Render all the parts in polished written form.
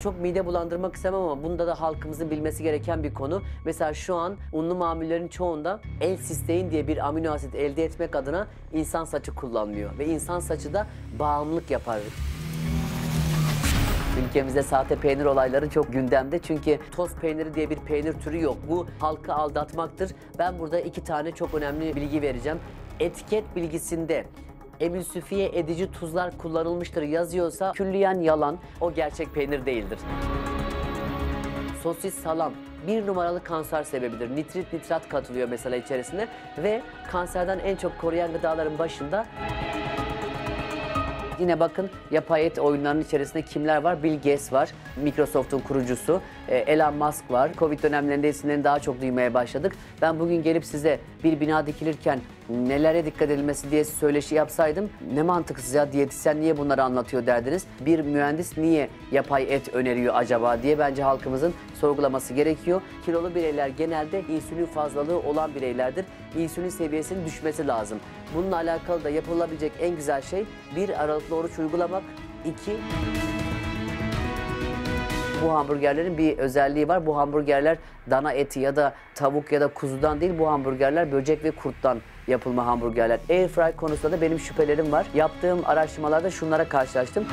Çok mide bulandırmak istemem ama bunda da halkımızın bilmesi gereken bir konu. Mesela şu an unlu mamullerin çoğunda L-sistein diye bir amino asit elde etmek adına insan saçı kullanılıyor. Ve insan saçı da bağımlılık yapar. Ülkemizde sahte peynir olayları çok gündemde çünkü toz peyniri diye bir peynir türü yok. Bu halkı aldatmaktır. Ben burada iki tane çok önemli bilgi vereceğim. Etiket bilgisinde emülsifiye edici tuzlar kullanılmıştır yazıyorsa külliyen yalan, o gerçek peynir değildir. Sosis, salam bir numaralı kanser sebebidir. Nitrit, nitrat katılıyor mesela içerisine ve kanserden en çok koruyan gıdaların başında. Yine bakın yapay et oyunlarının içerisinde kimler var? Bill Gates var, Microsoft'un kurucusu. Elon Musk var. Covid dönemlerinde isimlerini daha çok duymaya başladık. Ben bugün gelip size bir bina dikilirken nelere dikkat edilmesi diye söyleşi yapsaydım ne mantıksız ya, diyetisyen niye bunları anlatıyor derdiniz. Bir mühendis niye yapay et öneriyor acaba diye bence halkımızın sorgulaması gerekiyor. Kilolu bireyler genelde insülin fazlalığı olan bireylerdir. İnsülin seviyesinin düşmesi lazım. Bununla alakalı da yapılabilecek en güzel şey bir aralıklı oruç uygulamak. İki, bu hamburgerlerin bir özelliği var. Bu hamburgerler dana eti ya da tavuk ya da kuzudan değil, bu hamburgerler böcek ve kurttan yapılma hamburgerler. Airfry konusunda da benim şüphelerim var. Yaptığım araştırmalarda şunlara karşılaştım.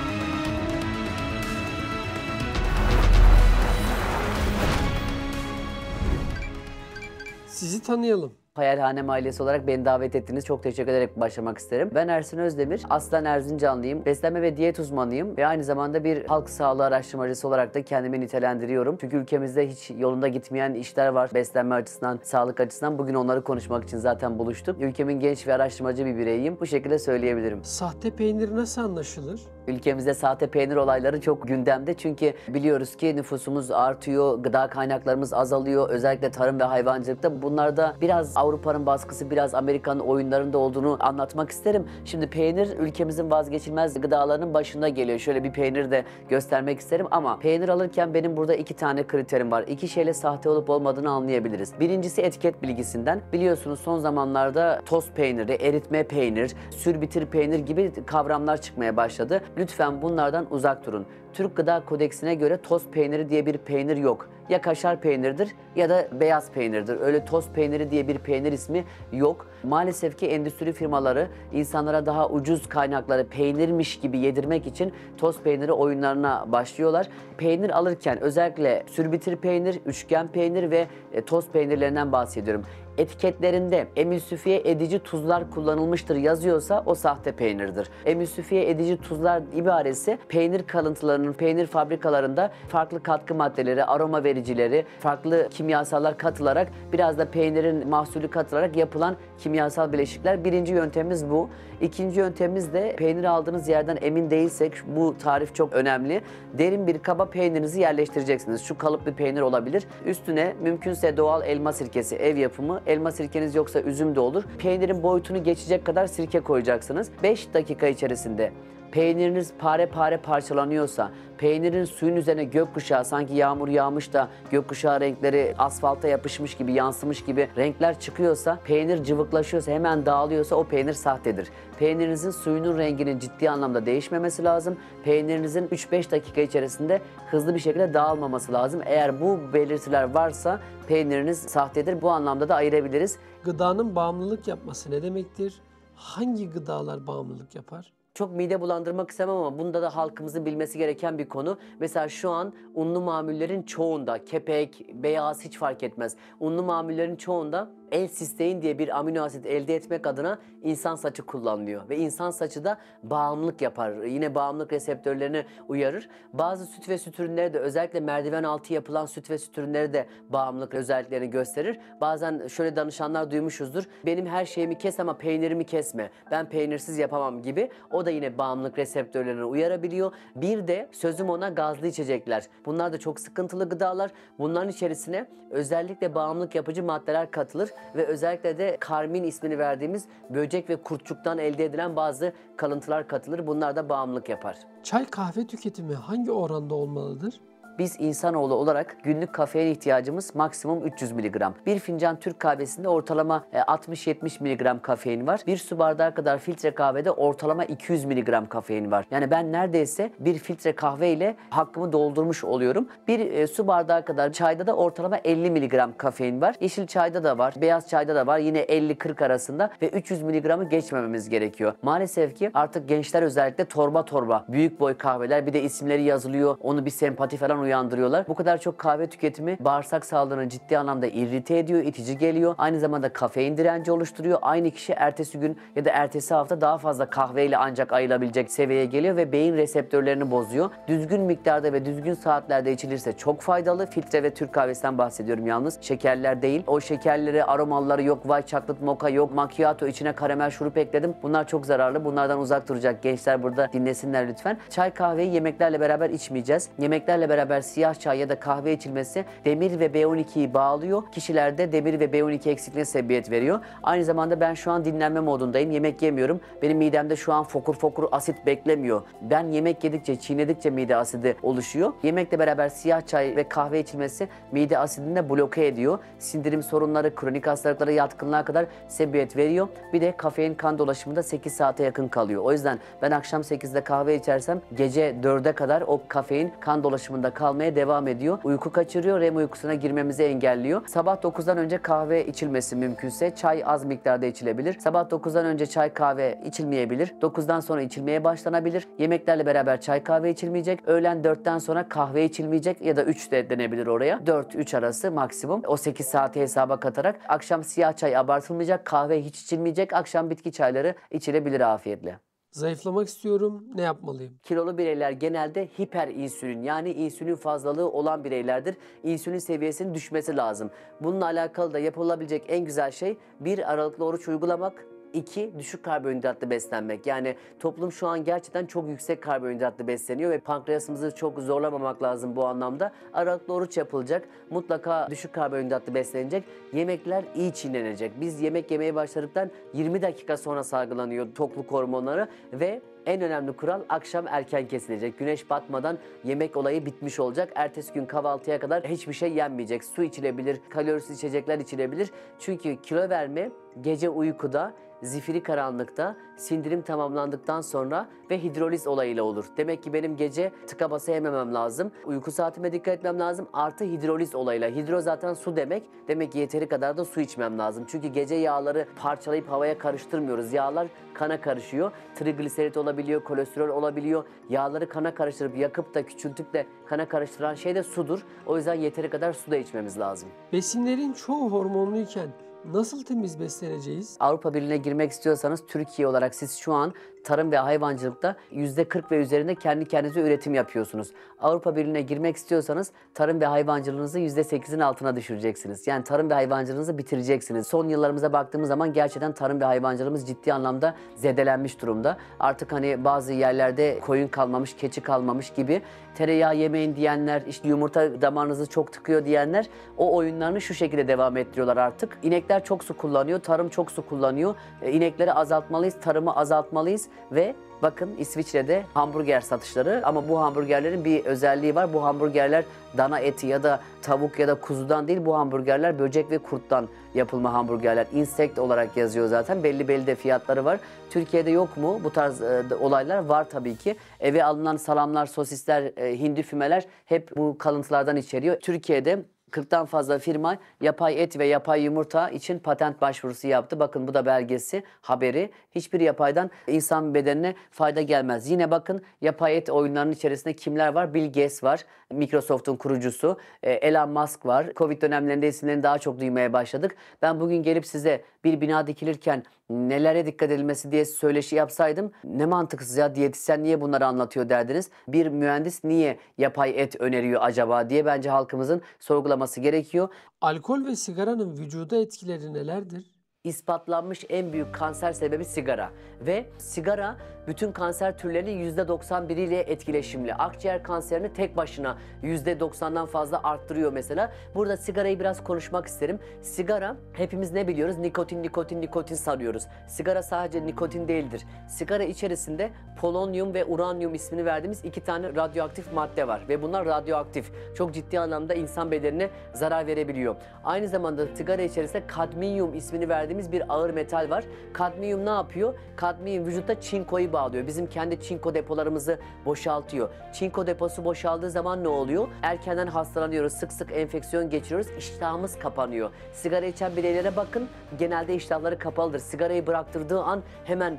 Sizi tanıyalım. Hayalhanem ailesi olarak beni davet ettiğiniz çok teşekkür ederek başlamak isterim. Ben Ersin Özdemir, aslen Erzincanlıyım. Beslenme ve diyet uzmanıyım ve aynı zamanda bir halk sağlığı araştırmacısı olarak da kendimi nitelendiriyorum. Çünkü ülkemizde hiç yolunda gitmeyen işler var beslenme açısından, sağlık açısından. Bugün onları konuşmak için zaten buluştuk. Ülkemin genç ve araştırmacı bir bireyiyim. Bu şekilde söyleyebilirim. Sahte peynir nasıl anlaşılır? Ülkemizde sahte peynir olayları çok gündemde çünkü biliyoruz ki nüfusumuz artıyor, gıda kaynaklarımız azalıyor. Özellikle tarım ve hayvancılıkta bunlarda biraz Avrupa'nın baskısı, biraz Amerika'nın oyunlarında olduğunu anlatmak isterim. Şimdi peynir ülkemizin vazgeçilmez gıdalarının başında geliyor. Şöyle bir peynir de göstermek isterim ama peynir alırken benim burada iki tane kriterim var. İki şeyle sahte olup olmadığını anlayabiliriz. Birincisi etiket bilgisinden. Biliyorsunuz son zamanlarda toz peyniri, eritme peynir, sürbitir peynir gibi kavramlar çıkmaya başladı. Lütfen bunlardan uzak durun. Türk Gıda Kodeksine göre toz peyniri diye bir peynir yok. Ya kaşar peynirdir ya da beyaz peynirdir. Öyle toz peyniri diye bir peynir ismi yok. Maalesef ki endüstri firmaları insanlara daha ucuz kaynakları peynirmiş gibi yedirmek için toz peyniri oyunlarına başlıyorlar. Peynir alırken özellikle sürbitir peynir, üçgen peynir ve toz peynirlerinden bahsediyorum. Etiketlerinde emülsifiye edici tuzlar kullanılmıştır yazıyorsa o sahte peynirdir. Emülsifiye edici tuzlar ibaresi peynir kalıntılarının peynir fabrikalarında farklı katkı maddeleri, aroma vericileri, farklı kimyasallar katılarak biraz da peynirin mahsulü katılarak yapılan kimyasal bileşikler. Birinci yöntemimiz bu. İkinci yöntemimiz de peynir aldığınız yerden emin değilsek bu tarif çok önemli. Derin bir kaba peynirinizi yerleştireceksiniz. Şu kalıp bir peynir olabilir. Üstüne mümkünse doğal elma sirkesi, ev yapımı. Elma sirkeniz yoksa üzüm de olur. Peynirin boyutunu geçecek kadar sirke koyacaksınız. 5 dakika içerisinde peyniriniz pare pare parçalanıyorsa, peynirin suyun üzerine gökkuşağı, sanki yağmur yağmış da gökkuşağı renkleri asfalta yapışmış gibi, yansımış gibi renkler çıkıyorsa, peynir cıvıklaşıyorsa, hemen dağılıyorsa o peynir sahtedir. Peynirinizin suyunun renginin ciddi anlamda değişmemesi lazım. Peynirinizin 3-5 dakika içerisinde hızlı bir şekilde dağılmaması lazım. Eğer bu belirtiler varsa peyniriniz sahtedir. Bu anlamda da ayırabiliriz. Gıdanın bağımlılık yapması ne demektir? Hangi gıdalar bağımlılık yapar? Çok mide bulandırmak istemem ama bunda da halkımızın bilmesi gereken bir konu. Mesela şu an unlu mamullerin çoğunda, kepek, beyaz hiç fark etmez. Unlu mamullerin çoğunda L-sistein diye bir amino asit elde etmek adına insan saçı kullanılıyor. Ve insan saçı da bağımlılık yapar. Yine bağımlılık reseptörlerini uyarır. Bazı süt ve süt ürünleri de, özellikle merdiven altı yapılan süt ve süt ürünleri de bağımlılık özelliklerini gösterir. Bazen şöyle danışanlar duymuşuzdur. Benim her şeyimi kes ama peynirimi kesme. Ben peynirsiz yapamam gibi. O da yine bağımlılık reseptörlerini uyarabiliyor. Bir de sözüm ona gazlı içecekler. Bunlar da çok sıkıntılı gıdalar. Bunların içerisine özellikle bağımlılık yapıcı maddeler katılır ve özellikle de karmin ismini verdiğimiz böcek ve kurtçuktan elde edilen bazı kalıntılar katılır. Bunlar da bağımlılık yapar. Çay kahve tüketimi hangi oranda olmalıdır? Biz insanoğlu olarak günlük kafein ihtiyacımız maksimum 300 miligram. Bir fincan Türk kahvesinde ortalama 60-70 miligram kafein var. Bir su bardağı kadar filtre kahvede ortalama 200 miligram kafein var. Yani ben neredeyse bir filtre kahve ile hakkımı doldurmuş oluyorum. Bir su bardağı kadar çayda da ortalama 50 miligram kafein var. Yeşil çayda da var, beyaz çayda da var. Yine 50-40 arasında ve 300 miligramı geçmememiz gerekiyor. Maalesef ki artık gençler özellikle torba torba büyük boy kahveler, bir de isimleri yazılıyor. Onu bir sempati falan uyandırıyorlar. Bu kadar çok kahve tüketimi bağırsak sağlığını ciddi anlamda irrite ediyor, itici geliyor. Aynı zamanda kafein direnci oluşturuyor. Aynı kişi ertesi gün ya da ertesi hafta daha fazla kahveyle ancak ayılabilecek seviyeye geliyor ve beyin reseptörlerini bozuyor. Düzgün miktarda ve düzgün saatlerde içilirse çok faydalı. Filtre ve Türk kahvesinden bahsediyorum yalnız. Şekerler değil. O şekerleri, aromaları yok, white chocolate mocha yok, macchiato, içine karamel şurup ekledim. Bunlar çok zararlı. Bunlardan uzak duracak gençler burada dinlesinler lütfen. Çay kahveyi yemeklerle beraber içmeyeceğiz. Yemeklerle beraber siyah çay ya da kahve içilmesi demir ve B12'yi bağlıyor. Kişilerde demir ve B12 eksikliğine sebebiyet veriyor. Aynı zamanda ben şu an dinlenme modundayım. Yemek yemiyorum. Benim midemde şu an fokur fokur asit beklemiyor. Ben yemek yedikçe, çiğnedikçe mide asidi oluşuyor. Yemekle beraber siyah çay ve kahve içilmesi mide asidini de bloke ediyor. Sindirim sorunları, kronik hastalıklara, yatkınlığa kadar sebebiyet veriyor. Bir de kafein kan dolaşımında 8 saate yakın kalıyor. O yüzden ben akşam 8'de kahve içersem gece 4'e kadar o kafein kan dolaşımında kalmaya devam ediyor. Uyku kaçırıyor, REM uykusuna girmemizi engelliyor. Sabah 9'dan önce kahve içilmesi mümkünse çay az miktarda içilebilir. Sabah 9'dan önce çay kahve içilmeyebilir. 9'dan sonra içilmeye başlanabilir. Yemeklerle beraber çay kahve içilmeyecek. Öğlen 4'ten sonra kahve içilmeyecek ya da 3 de denebilir oraya. 4-3 arası maksimum. O 8 saati hesaba katarak akşam siyah çay abartılmayacak, kahve hiç içilmeyecek. Akşam bitki çayları içilebilir afiyetle. Zayıflamak istiyorum. Ne yapmalıyım? Kilolu bireyler genelde hiperinsülin yani insülin fazlalığı olan bireylerdir. İnsülin seviyesinin düşmesi lazım. Bununla alakalı da yapılabilecek en güzel şey bir aralıklı oruç uygulamak. 2. Düşük karbonhidratlı beslenmek. Yani toplum şu an gerçekten çok yüksek karbonhidratlı besleniyor ve pankreasımızı çok zorlamamak lazım bu anlamda. Aralıklı oruç yapılacak. Mutlaka düşük karbonhidratlı beslenecek. Yemekler iyi çiğnenecek. Biz yemek yemeye başladıktan 20 dakika sonra salgılanıyor tokluk hormonları ve en önemli kural akşam erken kesilecek. Güneş batmadan yemek olayı bitmiş olacak. Ertesi gün kahvaltıya kadar hiçbir şey yenmeyecek. Su içilebilir, kalorisiz içecekler içilebilir. Çünkü kilo verme gece uykuda, zifiri karanlıkta, sindirim tamamlandıktan sonra ve hidroliz olayıyla olur. Demek ki benim gece tıka basa yememem lazım. Uyku saatime dikkat etmem lazım. Artı hidroliz olayıyla. Hidro zaten su demek. Demek ki yeteri kadar da su içmem lazım. Çünkü gece yağları parçalayıp havaya karıştırmıyoruz. Yağlar kana karışıyor. Trigliserit olabiliyor, kolesterol olabiliyor. Yağları kana karıştırıp yakıp da küçültüp de kana karıştıran şey de sudur. O yüzden yeteri kadar su da içmemiz lazım. Besinlerin çoğu hormonluyken nasıl temiz besleneceğiz? Avrupa Birliği'ne girmek istiyorsanız Türkiye olarak siz şu an tarım ve hayvancılıkta %40 ve üzerinde kendi kendinize üretim yapıyorsunuz. Avrupa Birliği'ne girmek istiyorsanız tarım ve hayvancılığınızı %8'in altına düşüreceksiniz. Yani tarım ve hayvancılığınızı bitireceksiniz. Son yıllarımıza baktığımız zaman gerçekten tarım ve hayvancılığımız ciddi anlamda zedelenmiş durumda. Artık hani bazı yerlerde koyun kalmamış, keçi kalmamış gibi tereyağı yemeyin diyenler, işte yumurta damarınızı çok tıkıyor diyenler o oyunlarını şu şekilde devam ettiriyorlar artık. İnekler çok su kullanıyor, tarım çok su kullanıyor. İnekleri azaltmalıyız, tarımı azaltmalıyız ve bakın İsviçre'de hamburger satışları ama bu hamburgerlerin bir özelliği var. Bu hamburgerler dana eti ya da tavuk ya da kuzudan değil, bu hamburgerler böcek ve kurttan yapılma hamburgerler. Insect olarak yazıyor zaten. Belli belli de fiyatları var. Türkiye'de yok mu bu tarz olaylar? Var tabii ki. Eve alınan salamlar, sosisler, hindi fümeler hep bu kalıntılardan içeriyor. Türkiye'de 40'tan fazla firma yapay et ve yapay yumurta için patent başvurusu yaptı. Bakın bu da belgesi, haberi. Hiçbir yapaydan insan bedenine fayda gelmez. Yine bakın yapay et oyunlarının içerisinde kimler var? Bill Gates var, Microsoft'un kurucusu. Elon Musk var. Covid dönemlerinde isimlerini daha çok duymaya başladık. Ben bugün gelip size bir bina dikilirken nelere dikkat edilmesi diye söyleşi yapsaydım ne mantıksız ya, diyetisyen niye bunları anlatıyor derdiniz. Bir mühendis niye yapay et öneriyor acaba diye bence halkımızın sorgulaması gerekiyor. Alkol ve sigaranın vücuda etkileri nelerdir? ispatlanmış en büyük kanser sebebi sigara. Ve sigara bütün kanser türlerinin %91'iyle etkileşimli. Akciğer kanserini tek başına %90'dan fazla arttırıyor mesela. Burada sigarayı biraz konuşmak isterim. Sigara, hepimiz ne biliyoruz? Nikotin, nikotin, nikotin sanıyoruz. Sigara sadece nikotin değildir. Sigara içerisinde polonyum ve uranyum ismini verdiğimiz 2 tane radyoaktif madde var. Ve bunlar radyoaktif. Çok ciddi anlamda insan bedenine zarar verebiliyor. Aynı zamanda sigara içerisinde kadmiyum ismini verdiğimiz bir ağır metal var. Kadmiyum ne yapıyor? Kadmiyum vücutta çinkoyu bağlıyor. Bizim kendi çinko depolarımızı boşaltıyor. Çinko deposu boşaldığı zaman ne oluyor? Erkenden hastalanıyoruz, sık sık enfeksiyon geçiriyoruz, iştahımız kapanıyor. Sigara içen bireylere bakın, genelde iştahları kapalıdır. Sigarayı bıraktırdığı an hemen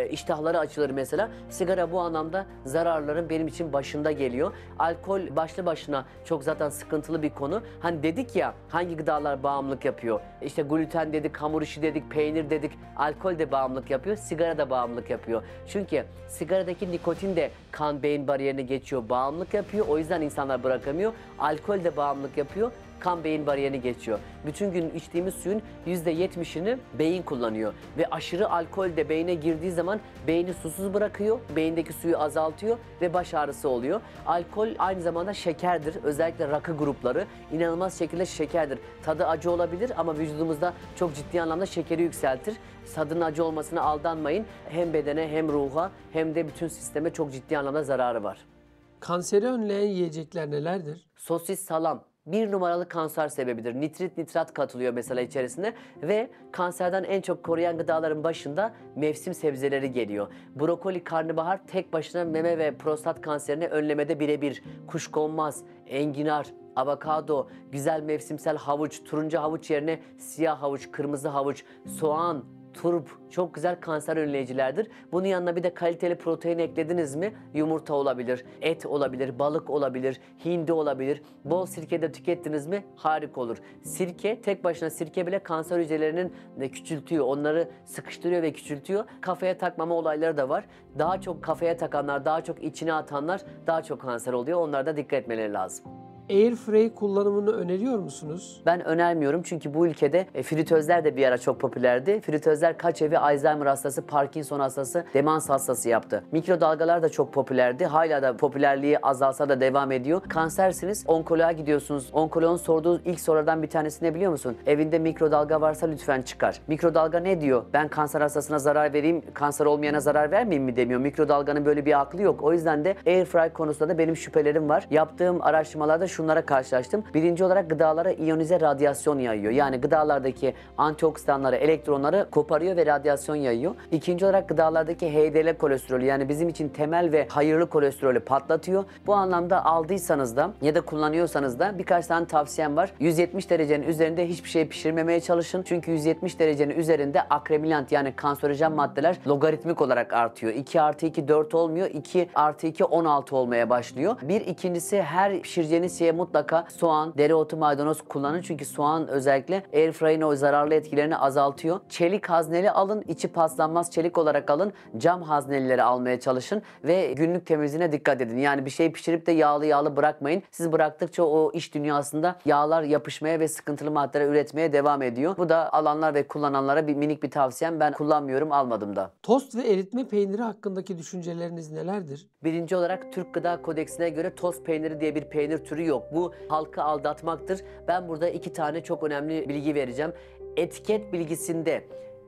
iştahları açılır mesela. Sigara bu anlamda zararların benim için başında geliyor. Alkol başlı başına çok zaten sıkıntılı bir konu. Hani dedik ya, hangi gıdalar bağımlılık yapıyor? İşte gluten dedik, hamur işi dedik, peynir dedik. Alkol de bağımlılık yapıyor, sigara da bağımlılık yapıyor. Çünkü sigaradaki nikotin de kan beyin bariyerini geçiyor, bağımlılık yapıyor. O yüzden insanlar bırakamıyor. Alkol de bağımlılık yapıyor, kan beyin bariyerini geçiyor. Bütün gün içtiğimiz suyun %70'ini beyin kullanıyor. Ve aşırı alkol de beyne girdiği zaman beyni susuz bırakıyor, beyindeki suyu azaltıyor ve baş ağrısı oluyor. Alkol aynı zamanda şekerdir. Özellikle rakı grupları inanılmaz şekilde şekerdir. Tadı acı olabilir ama vücudumuzda çok ciddi anlamda şekeri yükseltir. Tadının acı olmasına aldanmayın. Hem bedene hem ruha hem de bütün sisteme çok ciddi anlamda zararı var. Kanseri önleyen yiyecekler nelerdir? Sosis, salam 1 numaralı kanser sebebidir. Nitrit, nitrat katılıyor mesela içerisine ve kanserden en çok koruyan gıdaların başında mevsim sebzeleri geliyor. Brokoli, karnabahar tek başına meme ve prostat kanserini önlemede birebir. Kuşkonmaz, enginar, avokado, güzel mevsimsel havuç, turuncu havuç yerine siyah havuç, kırmızı havuç, soğan, turp çok güzel kanser önleyicilerdir. Bunun yanına bir de kaliteli protein eklediniz mi? Yumurta olabilir, et olabilir, balık olabilir, hindi olabilir. Bol sirke de tükettiniz mi? Harika olur. Sirke, tek başına sirke bile kanser hücrelerinin küçültüyor. Onları sıkıştırıyor ve küçültüyor. Kafaya takmama olayları da var. Daha çok kafaya takanlar, daha çok içine atanlar daha çok kanser oluyor. Onlara da dikkat etmeleri lazım. Airfryer kullanımını öneriyor musunuz? Ben önermiyorum çünkü bu ülkede fritözler de bir ara çok popülerdi. Fritözler kaç evi Alzheimer hastası, Parkinson hastası, demans hastası yaptı. Mikrodalgalar da çok popülerdi. Hala da popülerliği azalsa da devam ediyor. Kansersiniz, onkoloğa gidiyorsunuz. Onkoloğun sorduğu ilk sorulardan bir tanesi ne biliyor musun? Evinde mikrodalga varsa lütfen çıkar. Mikrodalga ne diyor? Ben kanser hastasına zarar vereyim, kanser olmayana zarar vermeyeyim mi demiyor. Mikrodalganın böyle bir aklı yok. O yüzden de Airfryer konusunda da benim şüphelerim var. Yaptığım araştırmalarda şunlara karşılaştım. Birinci olarak gıdalara iyonize radyasyon yayıyor. Yani gıdalardaki antioksidanları, elektronları koparıyor ve radyasyon yayıyor. İkinci olarak gıdalardaki HDL kolesterolü yani bizim için temel ve hayırlı kolesterolü patlatıyor. Bu anlamda aldıysanız da ya da kullanıyorsanız da birkaç tane tavsiyem var. 170 derecenin üzerinde hiçbir şey pişirmemeye çalışın. Çünkü 170 derecenin üzerinde akremilant yani kanserojen maddeler logaritmik olarak artıyor. 2 artı 2 4 olmuyor. 2 artı 2 16 olmaya başlıyor. İkincisi her pişireceğiniz şeye mutlaka soğan, dereotu, maydanoz kullanın. Çünkü soğan özellikle airfryer'in o zararlı etkilerini azaltıyor. Çelik hazneli alın. İçi paslanmaz çelik olarak alın. Cam haznelileri almaya çalışın ve günlük temizliğine dikkat edin. Yani bir şey pişirip de yağlı bırakmayın. Siz bıraktıkça o iç dünyasında yağlar yapışmaya ve sıkıntılı maddeler üretmeye devam ediyor. Bu da alanlar ve kullananlara minik bir tavsiyem. Ben kullanmıyorum, almadım da. Tost ve eritme peyniri hakkındaki düşünceleriniz nelerdir? Birinci olarak Türk Gıda Kodeksine göre tost peyniri diye bir peynir türü yok. Bu halkı aldatmaktır. Ben burada 2 tane çok önemli bilgi vereceğim. Etiket bilgisinde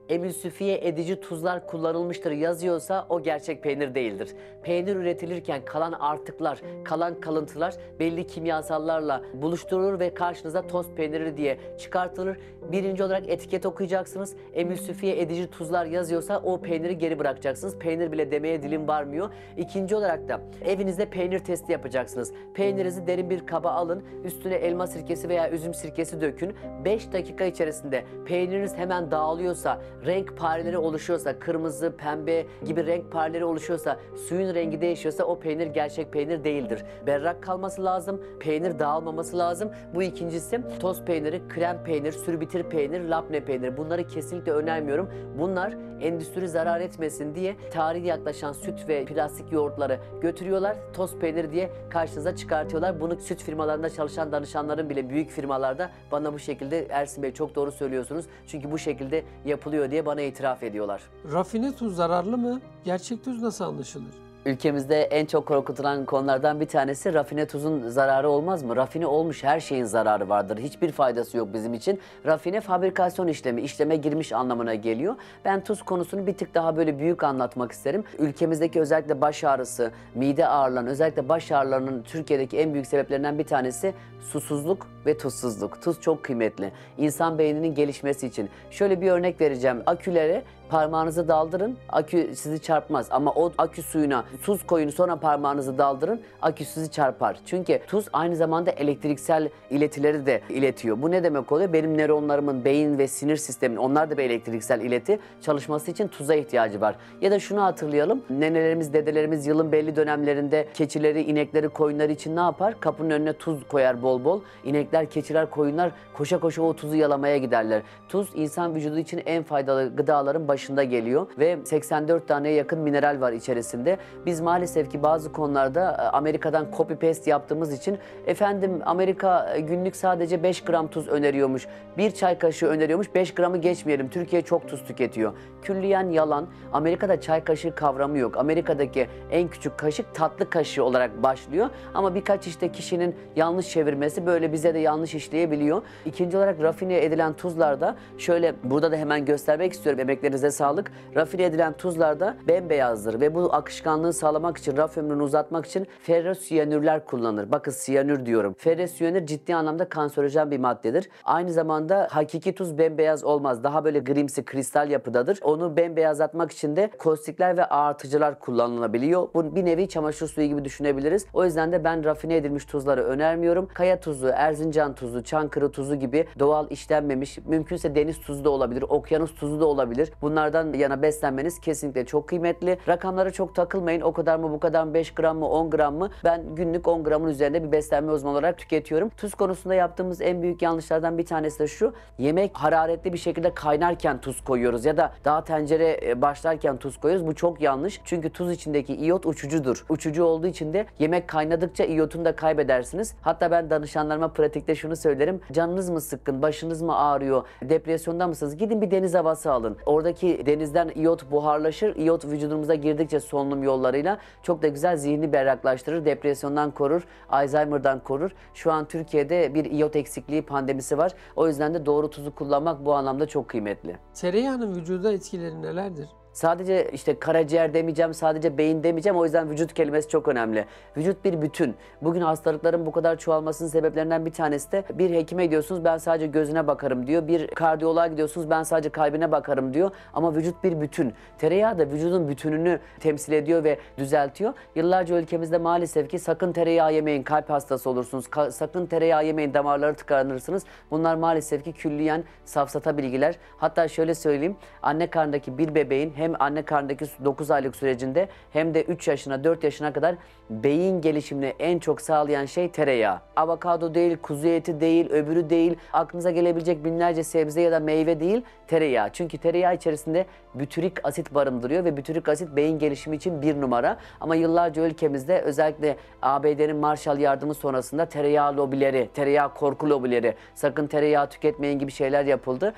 emülsifiye edici tuzlar kullanılmıştır yazıyorsa o gerçek peynir değildir. Peynir üretilirken kalan artıklar, kalan kalıntılar belli kimyasallarla buluşturulur ve karşınıza tost peyniri diye çıkartılır. Birinci olarak etiket okuyacaksınız. Emülsifiye edici tuzlar yazıyorsa o peyniri geri bırakacaksınız. Peynir bile demeye dilim varmıyor. İkinci olarak da evinizde peynir testi yapacaksınız. Peynirinizi derin bir kaba alın. Üstüne elma sirkesi veya üzüm sirkesi dökün. 5 dakika içerisinde peyniriniz hemen dağılıyorsa renk pareleri oluşuyorsa, kırmızı, pembe gibi renk pareleri oluşuyorsa, suyun rengi değişiyorsa o peynir gerçek peynir değildir. Berrak kalması lazım, peynir dağılmaması lazım. Bu ikincisi toz peyniri, krem peynir, sürbitir peynir, labne peynir. Bunları kesinlikle önermiyorum. Bunlar endüstri zarar etmesin diye tarihi yaklaşan süt ve plastik yoğurtları götürüyorlar. Toz peynir diye karşınıza çıkartıyorlar. Bunu süt firmalarında çalışan danışanların bile büyük firmalarda bana bu şekilde Ersin Bey çok doğru söylüyorsunuz. Çünkü bu şekilde yapılıyor diye bana itiraf ediyorlar. Rafine tuz zararlı mı? Gerçek tuz nasıl anlaşılır? Ülkemizde en çok korkutulan konulardan bir tanesi rafine tuzun zararı olmaz mı? Rafine olmuş her şeyin zararı vardır. Hiçbir faydası yok bizim için. Rafine fabrikasyon işlemi, işleme girmiş anlamına geliyor. Ben tuz konusunu bir tık daha böyle büyük anlatmak isterim. Ülkemizdeki özellikle baş ağrısı, mide ağrılarının, özellikle baş ağrılarının Türkiye'deki en büyük sebeplerinden bir tanesi susuzluk ve tuzsuzluk. Tuz çok kıymetli. İnsan beyninin gelişmesi için. Şöyle bir örnek vereceğim. Akülere parmağınızı daldırın, akü sizi çarpmaz. Ama o akü suyuna tuz koyun, sonra parmağınızı daldırın, akü sizi çarpar. Çünkü tuz aynı zamanda elektriksel iletileri de iletiyor. Bu ne demek oluyor? Benim nöronlarımın, beyin ve sinir sistemin, onlar da bir elektriksel ileti, çalışması için tuza ihtiyacı var. Ya da şunu hatırlayalım, nenelerimiz, dedelerimiz yılın belli dönemlerinde keçileri, inekleri, koyunları için ne yapar? Kapının önüne tuz koyar bol bol. İnekler, keçiler, koyunlar koşa koşa o tuzu yalamaya giderler. Tuz insan vücudu için en faydalı gıdaların başında geliyor ve 84 taneye yakın mineral var içerisinde. Biz maalesef ki bazı konularda Amerika'dan copy paste yaptığımız için efendim Amerika günlük sadece 5 gram tuz öneriyormuş. Bir çay kaşığı öneriyormuş. 5 gramı geçmeyelim. Türkiye çok tuz tüketiyor. Külliyen yalan. Amerika'da çay kaşığı kavramı yok. Amerika'daki en küçük kaşık tatlı kaşığı olarak başlıyor. Ama birkaç işte kişinin yanlış çevirmesi böyle bize de yanlış işleyebiliyor. İkinci olarak rafine edilen tuzlarda şöyle burada da hemen göstermek istiyorum. Emeklerinize sağlık. Rafine edilen tuzlarda bembeyazdır ve bu akışkanlığı sağlamak için, raf ömrünü uzatmak için ferrosiyanürler kullanılır. Bakın siyanür diyorum. Ferrosiyanür ciddi anlamda kanserojen bir maddedir. Aynı zamanda hakiki tuz bembeyaz olmaz. Daha böyle grimsi, kristal yapıdadır. Onu bembeyazlatmak için de kostikler ve ağartıcılar kullanılabiliyor. Bu bir nevi çamaşır suyu gibi düşünebiliriz. O yüzden de ben rafine edilmiş tuzları önermiyorum. Kaya tuzu, Erzincan tuzu, Çankırı tuzu gibi doğal işlenmemiş, mümkünse deniz tuzu da olabilir, okyanus tuzu da olabilir. Bunlardan yana beslenmeniz kesinlikle çok kıymetli. Rakamlara çok takılmayın. O kadar mı, bu kadar mı, 5 gram mı, 10 gram mı? Ben günlük 10 gramın üzerinde bir beslenme uzmanı olarak tüketiyorum. Tuz konusunda yaptığımız en büyük yanlışlardan bir tanesi de şu. Yemek hararetli bir şekilde kaynarken tuz koyuyoruz ya da daha tencere başlarken tuz koyuyoruz. Bu çok yanlış. Çünkü tuz içindeki iyot uçucudur. Uçucu olduğu için de yemek kaynadıkça iyotunu da kaybedersiniz. Hatta ben danışanlarıma pratikte şunu söylerim. Canınız mı sıkkın, başınız mı ağrıyor, depresyonda mısınız? Gidin bir deniz havası alın. Oradaki denizden iyot buharlaşır. İyot vücudumuza girdikçe solunum yollarıyla çok da güzel zihni berraklaştırır. Depresyondan korur, Alzheimer'dan korur. Şu an Türkiye'de bir iyot eksikliği pandemisi var. O yüzden de doğru tuzu kullanmak bu anlamda çok kıymetli. Tereyağının vücuda etkileri nelerdir? Sadece işte karaciğer demeyeceğim, sadece beyin demeyeceğim. O yüzden vücut kelimesi çok önemli. Vücut bir bütün. Bugün hastalıkların bu kadar çoğalmasının sebeplerinden bir tanesi de bir hekime gidiyorsunuz, ben sadece gözüne bakarım diyor. Bir kardiyoloğa gidiyorsunuz, ben sadece kalbine bakarım diyor. Ama vücut bir bütün. Tereyağı da vücudun bütününü temsil ediyor ve düzeltiyor. Yıllarca ülkemizde maalesef ki sakın tereyağı yemeyin, kalp hastası olursunuz. Sakın tereyağı yemeyin, damarları tıkanırsınız. Bunlar maalesef ki külliyen safsata bilgiler. Hatta şöyle söyleyeyim, anne karnındaki bir bebeğin hem anne karnındaki 9 aylık sürecinde hem de 3 yaşına 4 yaşına kadar beyin gelişimini en çok sağlayan şey tereyağı. Avokado değil, kuzu eti değil, öbürü değil, aklınıza gelebilecek binlerce sebze ya da meyve değil, tereyağı. Çünkü tereyağı içerisinde bütürik asit barındırıyor ve bütürik asit beyin gelişimi için bir numara. Ama yıllarca ülkemizde özellikle ABD'nin Marshall yardımı sonrasında tereyağı lobileri, tereyağı korku lobileri, sakın tereyağı tüketmeyin gibi şeyler yapıldı.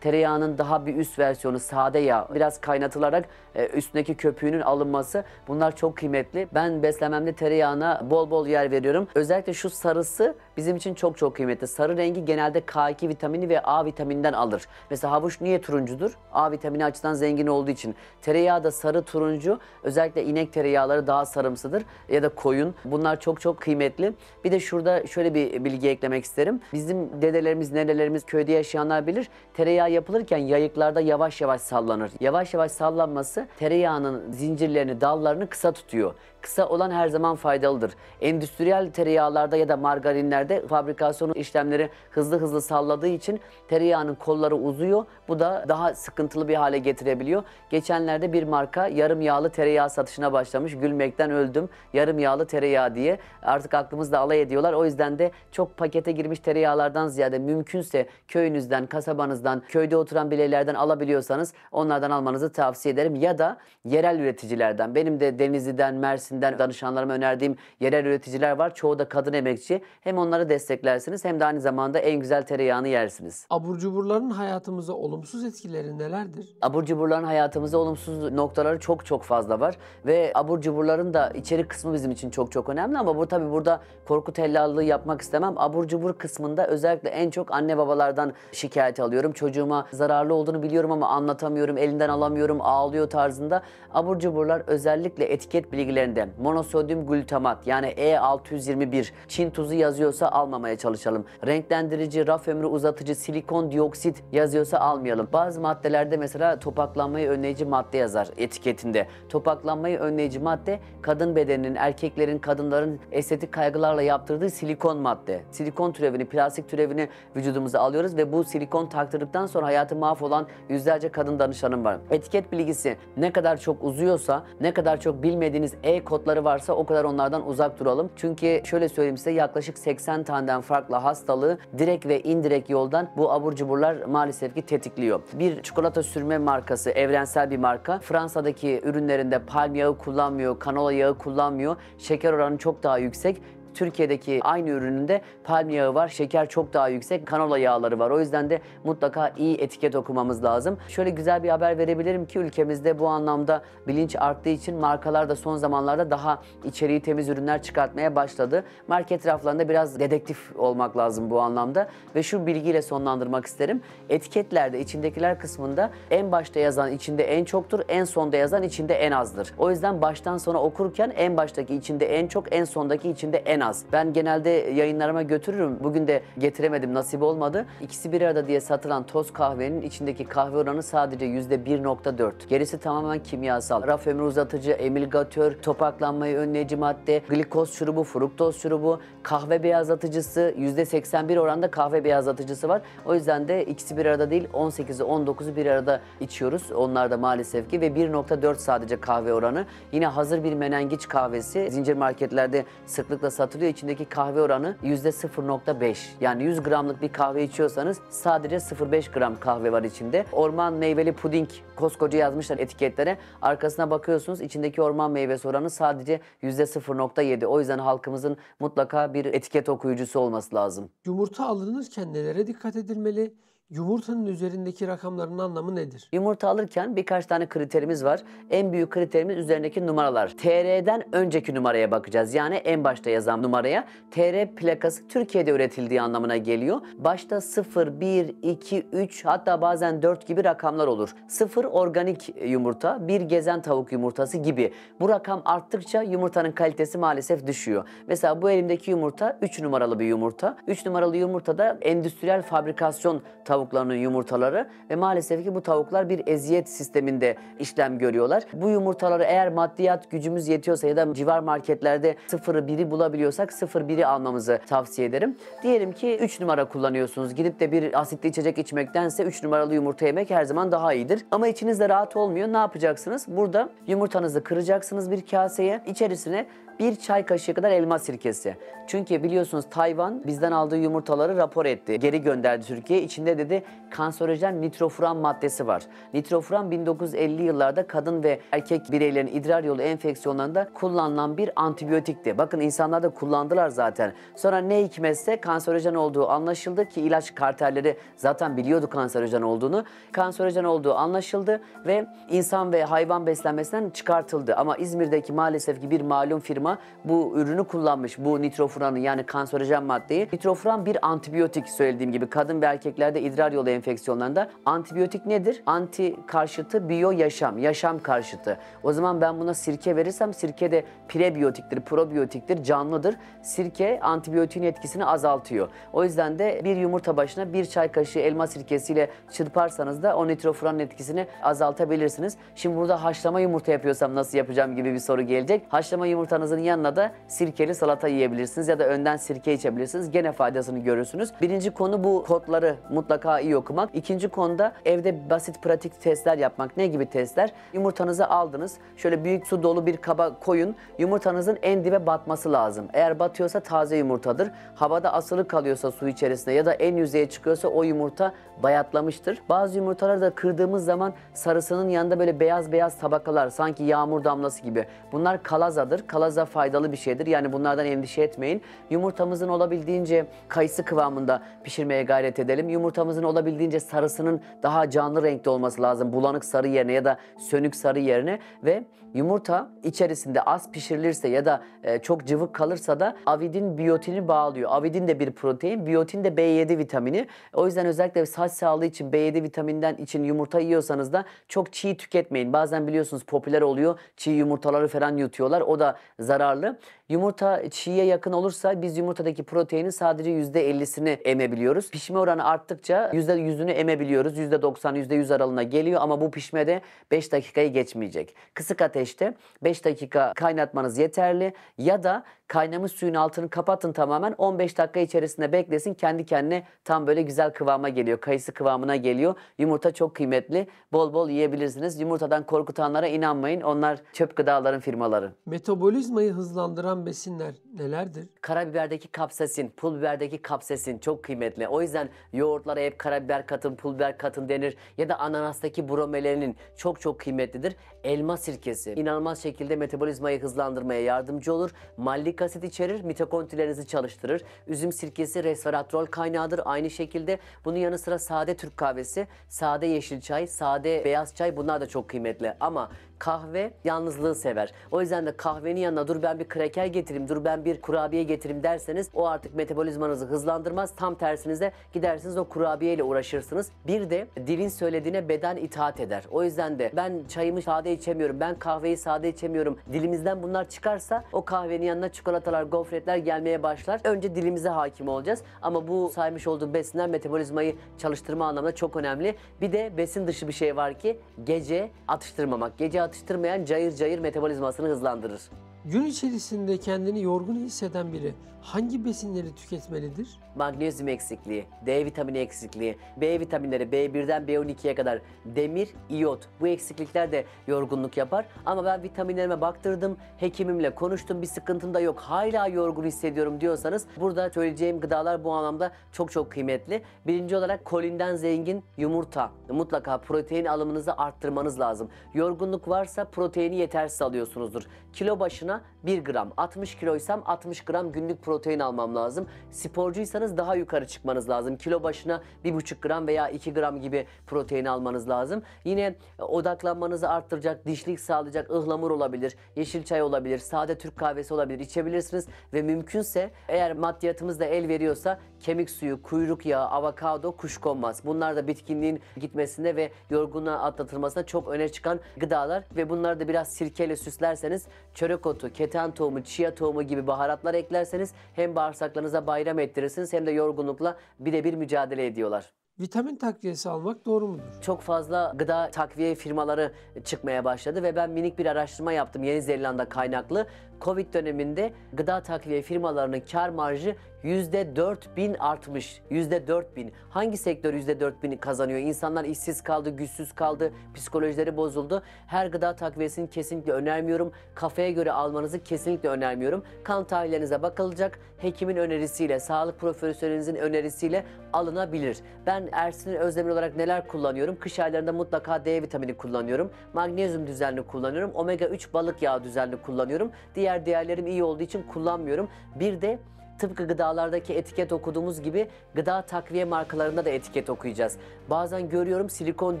Tereyağının daha bir üst versiyonu sade yağ biraz kaynatılarak üstündeki köpüğünün alınması, bunlar çok kıymetli. Ben beslenmemde tereyağına bol bol yer veriyorum. Özellikle şu sarısı bizim için çok çok kıymetli. Sarı rengi genelde K2 vitamini ve A vitamininden alır. Mesela havuç niye turuncudur? A vitamini açısından zengin olduğu için. Tereyağı da sarı turuncu. Özellikle inek tereyağları daha sarımsıdır ya da koyun. Bunlar çok çok kıymetli. Bir de şurada şöyle bir bilgi eklemek isterim. Bizim dedelerimiz, nenelerimiz, köyde yaşayanlar bilir. Tereyağı yapılırken yayıklarda yavaş yavaş sallanır. Yavaş yavaş sallanması tereyağının zincirlerini, dallarını kısa tutuyor. kısa olan her zaman faydalıdır. Endüstriyel tereyağlarda ya da margarinlerde fabrikasyon işlemleri hızlı salladığı için tereyağının kolları uzuyor. Bu da daha sıkıntılı bir hale getirebiliyor. Geçenlerde bir marka yarım yağlı tereyağı satışına başlamış. Gülmekten öldüm. Yarım yağlı tereyağı diye. Artık aklımızda alay ediyorlar. O yüzden de çok pakete girmiş tereyağlardan ziyade mümkünse köyünüzden, kasabanızdan, köyde oturan bireylerden alabiliyorsanız onlardan almanızı tavsiye ederim. Ya da yerel üreticilerden. Benim de Denizli'den, Mersin'den danışanlarıma önerdiğim yerel üreticiler var. Çoğu da kadın emekçi. Hem onları desteklersiniz hem de aynı zamanda en güzel tereyağını yersiniz. Abur cuburların hayatımıza olumsuz etkileri nelerdir? Abur cuburların hayatımızda olumsuz noktaları çok fazla var ve abur cuburların da içerik kısmı bizim için çok önemli ama bu tabii burada korku tellallığı yapmak istemem. Abur cubur kısmında özellikle en çok anne babalardan şikayet alıyorum. Çocuğuma zararlı olduğunu biliyorum ama anlatamıyorum, elinden alamıyorum, ağlıyor tarzında. Abur cuburlar özellikle etiket bilgilerinde monosodyum glutamat yani E621 Çin tuzu yazıyorsa almamaya çalışalım. Renklendirici, raf ömrü uzatıcı, silikon dioksit yazıyorsa almayalım. Bazı maddelerde mesela topaklanmayı önleyici madde yazar etiketinde. Topaklanmayı önleyici madde kadın bedeninin, erkeklerin, kadınların estetik kaygılarla yaptırdığı silikon madde. Silikon türevini, plastik türevini vücudumuza alıyoruz ve bu silikon taktırdıktan sonra hayatı mahvolan yüzlerce kadın danışanım var. Etiket bilgisi ne kadar çok uzuyorsa, ne kadar çok bilmediğiniz kodları varsa o kadar onlardan uzak duralım. Çünkü şöyle söyleyeyim size, yaklaşık 80 taneden farklı hastalığı direkt ve indirekt yoldan bu abur cuburlar maalesef ki tetikliyor. Bir çikolata sürme markası, evrensel bir marka. Fransa'daki ürünlerinde palm yağı kullanmıyor, kanola yağı kullanmıyor. Şeker oranı çok daha yüksek. Türkiye'deki aynı ürününde palm yağı var, şeker çok daha yüksek, kanola yağları var. O yüzden de mutlaka iyi etiket okumamız lazım. Şöyle güzel bir haber verebilirim ki ülkemizde bu anlamda bilinç arttığı için markalar da son zamanlarda daha içeriği temiz ürünler çıkartmaya başladı. Market raflarında biraz dedektif olmak lazım bu anlamda ve şu bilgiyle sonlandırmak isterim. Etiketlerde içindekiler kısmında en başta yazan içinde en çoktur, en sonda yazan içinde en azdır. O yüzden baştan sona okurken en baştaki içinde en çok, en sondaki içinde en az. Ben genelde yayınlarıma götürürüm. Bugün de getiremedim, nasip olmadı. İkisi bir arada diye satılan toz kahvenin içindeki kahve oranı sadece %1.4. Gerisi tamamen kimyasal. Raf ömrü uzatıcı, emilgatör, topaklanmayı önleyici madde, glikoz şurubu, fruktoz şurubu, kahve beyazlatıcısı, %81 oranda kahve beyazlatıcısı var. O yüzden de ikisi bir arada değil, 18'i 19'u bir arada içiyoruz. Onlar da maalesef ki ve 1.4 sadece kahve oranı. Yine hazır bir menengiç kahvesi zincir marketlerde sıklıkla satılıyor. İçindeki kahve oranı %0.5. Yani 100 gramlık bir kahve içiyorsanız sadece 0.5 gram kahve var içinde. Orman meyveli puding koskoca yazmışlar etiketlere. Arkasına bakıyorsunuz, içindeki orman meyvesi oranı sadece %0.7. O yüzden halkımızın mutlaka bir etiket okuyucusu olması lazım. Yumurta alınırken nelere dikkat edilmeli? Yumurtanın üzerindeki rakamların anlamı nedir? Yumurta alırken birkaç tane kriterimiz var. En büyük kriterimiz üzerindeki numaralar. TR'den önceki numaraya bakacağız. Yani en başta yazan numaraya. TR plakası Türkiye'de üretildiği anlamına geliyor. Başta 0, 1, 2, 3 hatta bazen 4 gibi rakamlar olur. 0 organik yumurta, 1 gezen tavuk yumurtası gibi. Bu rakam arttıkça yumurtanın kalitesi maalesef düşüyor. Mesela bu elimdeki yumurta 3 numaralı bir yumurta. 3 numaralı yumurta da endüstriyel fabrikasyon tavuklarının yumurtaları ve maalesef ki bu tavuklar bir eziyet sisteminde işlem görüyorlar. Bu yumurtaları eğer maddiyat gücümüz yetiyorsa ya da civar marketlerde 0'ı 1'i bulabiliyorsak 0,1'i almamızı tavsiye ederim. Diyelim ki 3 numara kullanıyorsunuz. Gidip de bir asitli içecek içmektense 3 numaralı yumurta yemek her zaman daha iyidir. Ama içinizde rahat olmuyor. Ne yapacaksınız? Burada yumurtanızı kıracaksınız bir kaseye. İçerisine 1 çay kaşığı kadar elma sirkesi. Çünkü biliyorsunuz Tayvan bizden aldığı yumurtaları rapor etti. Geri gönderdi Türkiye'ye. İçinde dedi kanserojen nitrofuran maddesi var. Nitrofuran 1950 yıllarda kadın ve erkek bireylerin idrar yolu enfeksiyonlarında kullanılan bir antibiyotikti. Bakın insanlar da kullandılar zaten. Sonra ne hikmetse kanserojen olduğu anlaşıldı ki ilaç kartelleri zaten biliyordu kanserojen olduğunu. Kanserojen olduğu anlaşıldı ve insan ve hayvan beslenmesinden çıkartıldı. Ama İzmir'deki maalesef ki bir malum firma firma bu ürünü kullanmış. Bu nitrofuranı yani kanserojen maddeyi. Nitrofuran bir antibiyotik, söylediğim gibi kadın ve erkeklerde idrar yolu enfeksiyonlarında. Antibiyotik nedir? Anti karşıtı, biyo yaşam. Yaşam karşıtı. O zaman ben buna sirke verirsem sirke de prebiyotiktir, probiyotiktir, canlıdır. Sirke antibiyotiğin etkisini azaltıyor. O yüzden de bir yumurta başına bir çay kaşığı elma sirkesiyle çırparsanız da o nitrofuranın etkisini azaltabilirsiniz. Şimdi burada haşlama yumurta yapıyorsam nasıl yapacağım gibi bir soru gelecek. Haşlama yumurtanızın yanına da sirkeli salata yiyebilirsiniz ya da önden sirke içebilirsiniz. Gene faydasını görürsünüz. Birinci konu bu kodları mutlaka iyi okumak. İkinci konuda evde basit pratik testler yapmak. Ne gibi testler? Yumurtanızı aldınız. Şöyle büyük su dolu bir kaba koyun. Yumurtanızın en dibe batması lazım. Eğer batıyorsa taze yumurtadır. Havada asılı kalıyorsa su içerisinde ya da en yüzeye çıkıyorsa o yumurta bayatlamıştır. Bazı yumurtaları da kırdığımız zaman sarısının yanında böyle beyaz beyaz tabakalar, sanki yağmur damlası gibi. Bunlar kalazadır. Kalaza faydalı bir şeydir. Yani bunlardan endişe etmeyin. Yumurtamızın olabildiğince kayısı kıvamında pişirmeye gayret edelim. Yumurtamızın olabildiğince sarısının daha canlı renkte olması lazım. Bulanık sarı yerine ya da sönük sarı yerine ve yumurta içerisinde az pişirilirse ya da çok cıvık kalırsa da avidin biyotini bağlıyor. Avidin de bir protein, biyotin de B7 vitamini. O yüzden özellikle saç sağlığı için B7 vitaminden için yumurta yiyorsanız da çok çiğ tüketmeyin. Bazen biliyorsunuz popüler oluyor. Çiğ yumurtaları falan yutuyorlar. O da zararlı. Yumurta çiğye yakın olursa biz yumurtadaki proteinin sadece %50'sini emebiliyoruz. Pişme oranı arttıkça %100'ünü emebiliyoruz. %90, %100 aralığına geliyor ama bu pişmede 5 dakikayı geçmeyecek. Kısık ateşte 5 dakika kaynatmanız yeterli ya da kaynamış suyun altını kapatın tamamen. 15 dakika içerisinde beklesin. Kendi kendine tam böyle güzel kıvama geliyor. Kayısı kıvamına geliyor. Yumurta çok kıymetli. Bol bol yiyebilirsiniz. Yumurtadan korkutanlara inanmayın. Onlar çöp gıdaların firmaları. Metabolizmayı hızlandıran besinler nelerdir? Karabiberdeki kapsasin, pul biberdeki kapsasin çok kıymetli. O yüzden yoğurtlara hep karabiber katın, pul biber katın denir. Ya da ananastaki bromelanin çok kıymetlidir. Elma sirkesi inanılmaz şekilde metabolizmayı hızlandırmaya yardımcı olur. Mallik asit içerir, mitokondrilerinizi çalıştırır. Üzüm sirkesi resveratrol kaynağıdır aynı şekilde. Bunun yanı sıra sade Türk kahvesi, sade yeşil çay, sade beyaz çay, bunlar da çok kıymetli. Ama kahve yalnızlığı sever. O yüzden de kahvenin yanına dur ben bir kraker getireyim, dur ben bir kurabiye getireyim derseniz o artık metabolizmanızı hızlandırmaz. Tam tersinize gidersiniz o kurabiyeyle uğraşırsınız. Bir de dilin söylediğine beden itaat eder. O yüzden de ben çayımı sade içemiyorum, ben kahveyi sade içemiyorum. Dilimizden bunlar çıkarsa o kahvenin yanına çikolatalar, gofretler gelmeye başlar. Önce dilimize hakim olacağız. Ama bu saymış olduğum besinler metabolizmayı çalıştırma anlamında çok önemli. Bir de besin dışı bir şey var ki gece atıştırmamak. Gece atıştırmayan cayır cayır metabolizmasını hızlandırır. Gün içerisinde kendini yorgun hisseden biri hangi besinleri tüketmelidir? Magnezyum eksikliği, D vitamini eksikliği, B vitaminleri B1'den B12'ye kadar, demir, iyot, bu eksiklikler de yorgunluk yapar. Ama ben vitaminlerime baktırdım, hekimimle konuştum, bir sıkıntım da yok, hala yorgun hissediyorum diyorsanız burada söyleyeceğim gıdalar bu anlamda çok kıymetli. Birinci olarak kolinden zengin yumurta. Mutlaka protein alımınızı arttırmanız lazım. Yorgunluk varsa proteini yetersiz alıyorsunuzdur. Kilo başına 1 gram, 60 kiloysam 60 gram günlük protein almam lazım. Sporcuysanız daha yukarı çıkmanız lazım. Kilo başına 1,5 gram veya 2 gram gibi protein almanız lazım. Yine odaklanmanızı arttıracak, dişlik sağlayacak ıhlamur olabilir, yeşil çay olabilir, sade Türk kahvesi olabilir, içebilirsiniz. Ve mümkünse eğer maddiyatımız da el veriyorsa kemik suyu, kuyruk yağı, avokado, kuşkonmaz. Bunlar da bitkinliğin gitmesinde ve yorgunluğa atlatılmasında çok öne çıkan gıdalar ve bunları da biraz sirkeyle süslerseniz, çörek otu, keten tohumu, chia tohumu gibi baharatlar eklerseniz hem bağırsaklarınıza bayram ettirirsiniz hem de yorgunlukla birebir mücadele ediyorlar. Vitamin takviyesi almak doğru mudur? Çok fazla gıda takviye firmaları çıkmaya başladı ve ben minik bir araştırma yaptım Yeni Zelanda kaynaklı. Covid döneminde gıda takviye firmalarının kar marjı %4000 artmış. %4000. Hangi sektör %4000 kazanıyor? İnsanlar işsiz kaldı, güçsüz kaldı, psikolojileri bozuldu. Her gıda takviyesini kesinlikle önermiyorum. Kafaya göre almanızı kesinlikle önermiyorum. Kan tahlillerinize bakılacak. Hekimin önerisiyle, sağlık profesörünüzün önerisiyle alınabilir. Ben Ersin Özdemir olarak neler kullanıyorum? Kış aylarında mutlaka D vitamini kullanıyorum. Magnezyum düzenli kullanıyorum. Omega 3 balık yağı düzenli kullanıyorum. Diğer değerlerim iyi olduğu için kullanmıyorum. Bir de Tıpkı gıdalardaki etiket okuduğumuz gibi gıda takviye markalarında da etiket okuyacağız. Bazen görüyorum silikon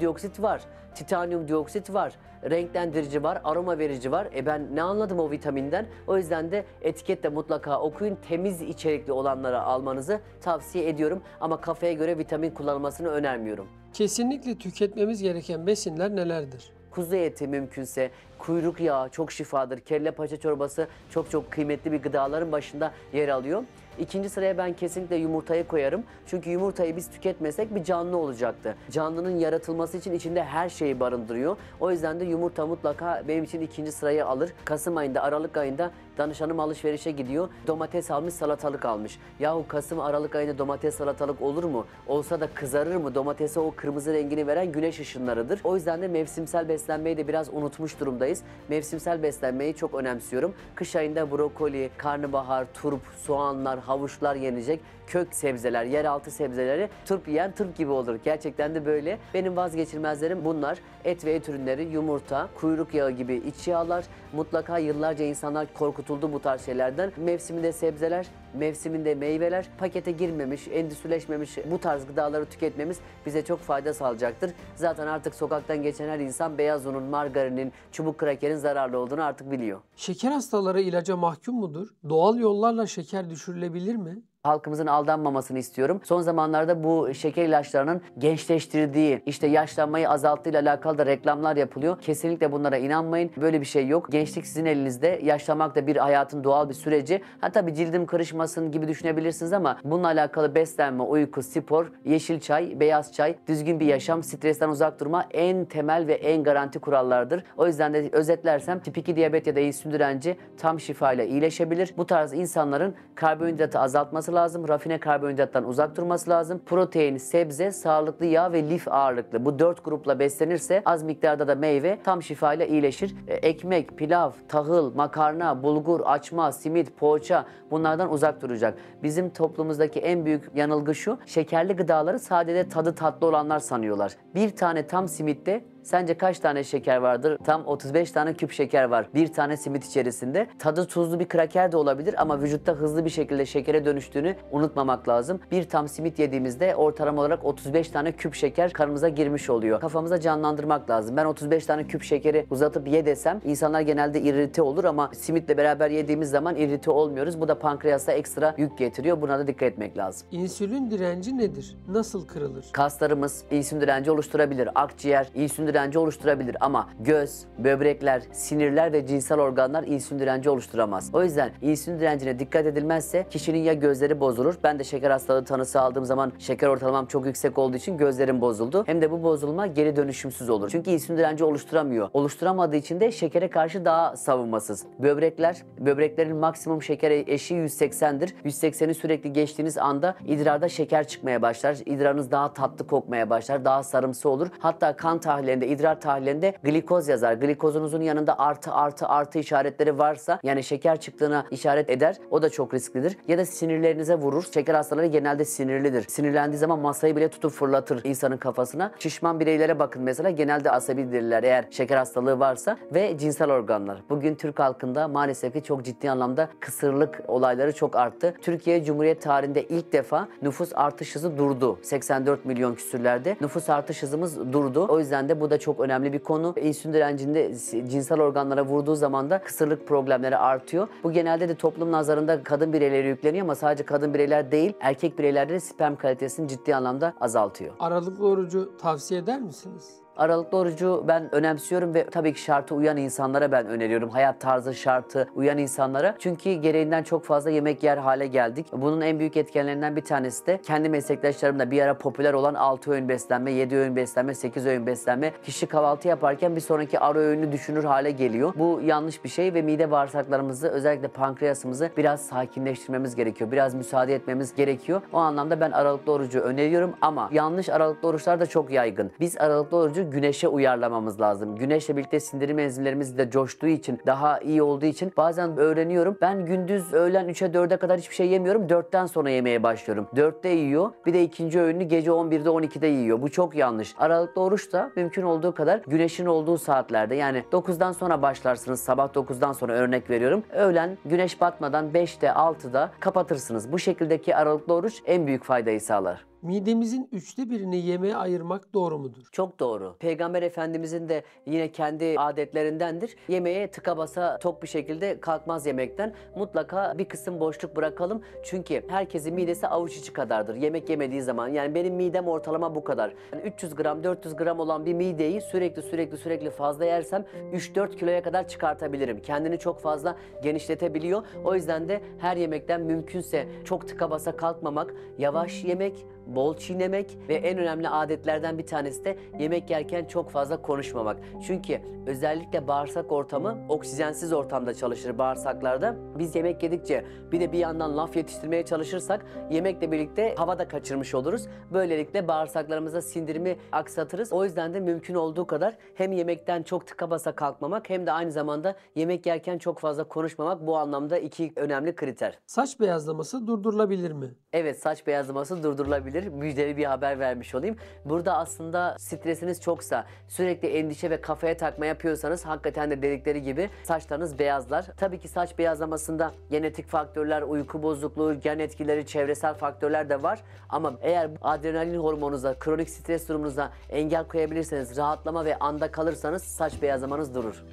dioksit var, titanyum dioksit var, renklendirici var, aroma verici var. Ben ne anladım o vitaminden? O yüzden de etiketle mutlaka okuyun. Temiz içerikli olanları almanızı tavsiye ediyorum. Ama kafaya göre vitamin kullanılmasını önermiyorum. Kesinlikle tüketmemiz gereken besinler nelerdir? Kuzu eti mümkünse, kuyruk yağı çok şifadır. Kelle paça çorbası çok kıymetli bir gıdaların başında yer alıyor. İkinci sıraya ben kesinlikle yumurtayı koyarım. Çünkü yumurtayı biz tüketmesek bir canlı olacaktı. Canlının yaratılması için içinde her şeyi barındırıyor. O yüzden de yumurta mutlaka benim için ikinci sırayı alır. Kasım ayında, Aralık ayında danışanım alışverişe gidiyor. Domates almış, salatalık almış. Yahu Kasım, Aralık ayında domates, salatalık olur mu? Olsa da kızarır mı? Domatese o kırmızı rengini veren güneş ışınlarıdır. O yüzden de mevsimsel beslenmeyi de biraz unutmuş durumdayız. Mevsimsel beslenmeyi çok önemsiyorum. Kış ayında brokoli, karnabahar, turp, soğanlar, havuçlar yenecek. Kök sebzeler, yeraltı sebzeleri turp yiyen turp gibi olur. Gerçekten de böyle. Benim vazgeçilmezlerim bunlar. Et ve et ürünleri, yumurta, kuyruk yağı gibi iç yağlar. Mutlaka yıllarca insanlar korkutuldu bu tarz şeylerden. Mevsiminde sebzeler, mevsiminde meyveler, pakete girmemiş, endüstrileşmemiş bu tarz gıdaları tüketmemiz bize çok fayda sağlayacaktır. Zaten artık sokaktan geçen her insan beyaz unun, margarinin, çubuk krakerin zararlı olduğunu artık biliyor. Şeker hastaları ilaca mahkum mudur? Doğal yollarla şeker düşürülebilir mi? Halkımızın aldanmamasını istiyorum. Son zamanlarda bu şeker ilaçlarının gençleştirdiği, işte yaşlanmayı azalttığıyla alakalı da reklamlar yapılıyor. Kesinlikle bunlara inanmayın. Böyle bir şey yok. Gençlik sizin elinizde. Yaşlanmak da bir hayatın doğal bir süreci. Ha tabii cildim karışmasın gibi düşünebilirsiniz ama bununla alakalı beslenme, uyku, spor, yeşil çay, beyaz çay, düzgün bir yaşam, stresten uzak durma en temel ve en garanti kurallardır. O yüzden de özetlersem tip 2 diyabet ya da insülin direnci tam şifayla iyileşebilir. Bu tarz insanların karbonhidratı azaltması lazım. Rafine karbonhidrattan uzak durması lazım. Protein, sebze, sağlıklı yağ ve lif ağırlıklı. Bu 4 grupla beslenirse az miktarda da meyve tam şifayla iyileşir. Ekmek, pilav, tahıl, makarna, bulgur, açma, simit, poğaça bunlardan uzak duracak. Bizim toplumumuzdaki en büyük yanılgı şu: şekerli gıdaları sadece tadı tatlı olanlar sanıyorlar. Bir tane tam simitte sence kaç tane şeker vardır? Tam 35 tane küp şeker var bir tane simit içerisinde. Tadı tuzlu bir kraker de olabilir ama vücutta hızlı bir şekilde şekere dönüştüğünü unutmamak lazım. Bir tam simit yediğimizde ortalama olarak 35 tane küp şeker kanımıza girmiş oluyor. Kafamıza canlandırmak lazım. Ben 35 tane küp şekeri uzatıp ye desem insanlar genelde irrite olur ama simitle beraber yediğimiz zaman irrite olmuyoruz. Bu da pankreasa ekstra yük getiriyor. Buna da dikkat etmek lazım. İnsülin direnci nedir? Nasıl kırılır? Kaslarımız insülin direnci oluşturabilir. Akciğer insülin direnci oluşturabilir ama göz, böbrekler, sinirler ve cinsel organlar insülin direnci oluşturamaz. O yüzden insülin direncine dikkat edilmezse kişinin ya gözleri bozulur. Ben de şeker hastalığı tanısı aldığım zaman şeker ortalamam çok yüksek olduğu için gözlerim bozuldu. Hem de bu bozulma geri dönüşümsüz olur. Çünkü insülin direnci oluşturamıyor. Oluşturamadığı için de şekere karşı daha savunmasız. Böbreklerin maksimum şeker eşiği 180'dir. 180'i sürekli geçtiğiniz anda idrarda şeker çıkmaya başlar. İdrarınız daha tatlı kokmaya başlar. Daha sarımsı olur. Hatta kan tahlillerinde, idrar tahlillerinde glikoz yazar. Glikozunuzun yanında artı işaretleri varsa yani şeker çıktığına işaret eder. O da çok risklidir. Ya da sinirlerinize vurur. Şeker hastaları genelde sinirlidir. Sinirlendiği zaman masayı bile tutup fırlatır insanın kafasına. Şişman bireylere bakın mesela, genelde asabidirler eğer şeker hastalığı varsa. Ve cinsel organlar. Bugün Türk halkında maalesef ki çok ciddi anlamda kısırlık olayları çok arttı. Türkiye Cumhuriyet tarihinde ilk defa nüfus artış hızı durdu. 84 milyon küsürlerde nüfus artış hızımız durdu. O yüzden de bu da çok önemli bir konu. İnsülin direncinde cinsel organlara vurduğu zaman da kısırlık problemleri artıyor. Bu genelde de toplum nazarında kadın bireyleri yükleniyor ama sadece kadın bireyler değil, erkek bireylerde de sperm kalitesini ciddi anlamda azaltıyor. Aralıklı orucu tavsiye eder misiniz? Aralıklı orucu ben önemsiyorum ve tabii ki şartı uyan insanlara ben öneriyorum. Hayat tarzı şartı uyan insanlara. Çünkü gereğinden çok fazla yemek yer hale geldik. Bunun en büyük etkenlerinden bir tanesi de kendi meslektaşlarımda bir ara popüler olan 6 öğün beslenme, 7 öğün beslenme, 8 öğün beslenme. Kişi kahvaltı yaparken bir sonraki ara öğünü düşünür hale geliyor. Bu yanlış bir şey ve mide bağırsaklarımızı, özellikle pankreasımızı biraz sakinleştirmemiz gerekiyor. Biraz müsaade etmemiz gerekiyor. O anlamda ben aralıklı orucu öneriyorum ama yanlış aralıklı oruçlar da çok yaygın. Biz aralıklı orucu güneşe uyarlamamız lazım. Güneşle birlikte sindirim enzimlerimiz de coştuğu için, daha iyi olduğu için bazen öğreniyorum. Ben gündüz öğlen 3'e 4'e kadar hiçbir şey yemiyorum. 4'ten sonra yemeye başlıyorum. 4'te yiyor. Bir de ikinci öğünü gece 11'de 12'de yiyor. Bu çok yanlış. Aralıklı oruç da mümkün olduğu kadar güneşin olduğu saatlerde, yani 9'dan sonra başlarsınız. Sabah 9'dan sonra örnek veriyorum. Öğlen güneş batmadan 5'te 6'da kapatırsınız. Bu şekildeki aralıklı oruç en büyük faydayı sağlar. Midemizin 1/3'ünü yemeğe ayırmak doğru mudur? Çok doğru. Peygamber Efendimizin de yine kendi adetlerindendir. Yemeğe tıka basa tok bir şekilde kalkmaz yemekten. Mutlaka bir kısım boşluk bırakalım. Çünkü herkesin midesi avuç içi kadardır. Yemek yemediği zaman. Yani benim midem ortalama bu kadar. Yani 300 gram, 400 gram olan bir mideyi sürekli fazla yersem 3-4 kiloya kadar çıkartabilirim. Kendini çok fazla genişletebiliyor. O yüzden de her yemekten mümkünse çok tıka basa kalkmamak, yavaş yemek, bol çiğnemek ve en önemli adetlerden bir tanesi de yemek yerken çok fazla konuşmamak. Çünkü özellikle bağırsak ortamı oksijensiz ortamda çalışır bağırsaklarda. Biz yemek yedikçe bir de bir yandan laf yetiştirmeye çalışırsak yemekle birlikte hava da kaçırmış oluruz. Böylelikle bağırsaklarımıza sindirimi aksatırız. O yüzden de mümkün olduğu kadar hem yemekten çok tıka basa kalkmamak hem de aynı zamanda yemek yerken çok fazla konuşmamak, bu anlamda iki önemli kriter. Saç beyazlaması durdurulabilir mi? Evet, saç beyazlaması durdurulabilir. Müjdeli bir haber vermiş olayım. Burada aslında stresiniz çoksa, sürekli endişe ve kafaya takma yapıyorsanız hakikaten de dedikleri gibi saçlarınız beyazlar. Tabii ki saç beyazlamasında genetik faktörler, uyku bozukluğu, gen etkileri, çevresel faktörler de var. Ama eğer adrenalin hormonunuza, kronik stres durumunuza engel koyabilirseniz, rahatlama ve anda kalırsanız saç beyazlamanız durur.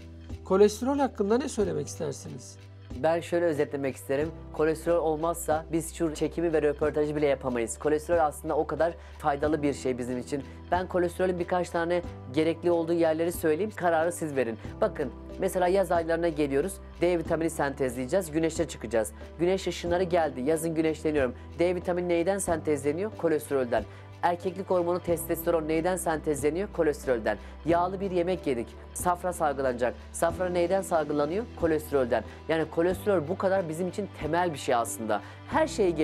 Kolesterol hakkında ne söylemek istersiniz? Ben şöyle özetlemek isterim. Kolesterol olmazsa biz şu çekimi ve röportajı bile yapamayız. Kolesterol aslında o kadar faydalı bir şey bizim için. Ben kolesterolün birkaç tane gerekli olduğu yerleri söyleyeyim. Kararı siz verin. Bakın, mesela yaz aylarına geliyoruz. D vitamini sentezleyeceğiz. Güneşe çıkacağız. Güneş ışınları geldi. Yazın güneşleniyorum. D vitamini neyden sentezleniyor? Kolesterolden. Erkeklik hormonu testosteron neyden sentezleniyor? Kolesterolden. Yağlı bir yemek yedik. Safra salgılanacak. Safra neyden salgılanıyor? Kolesterolden. Yani kolesterol bu kadar bizim için temel bir şey aslında. Her şeyi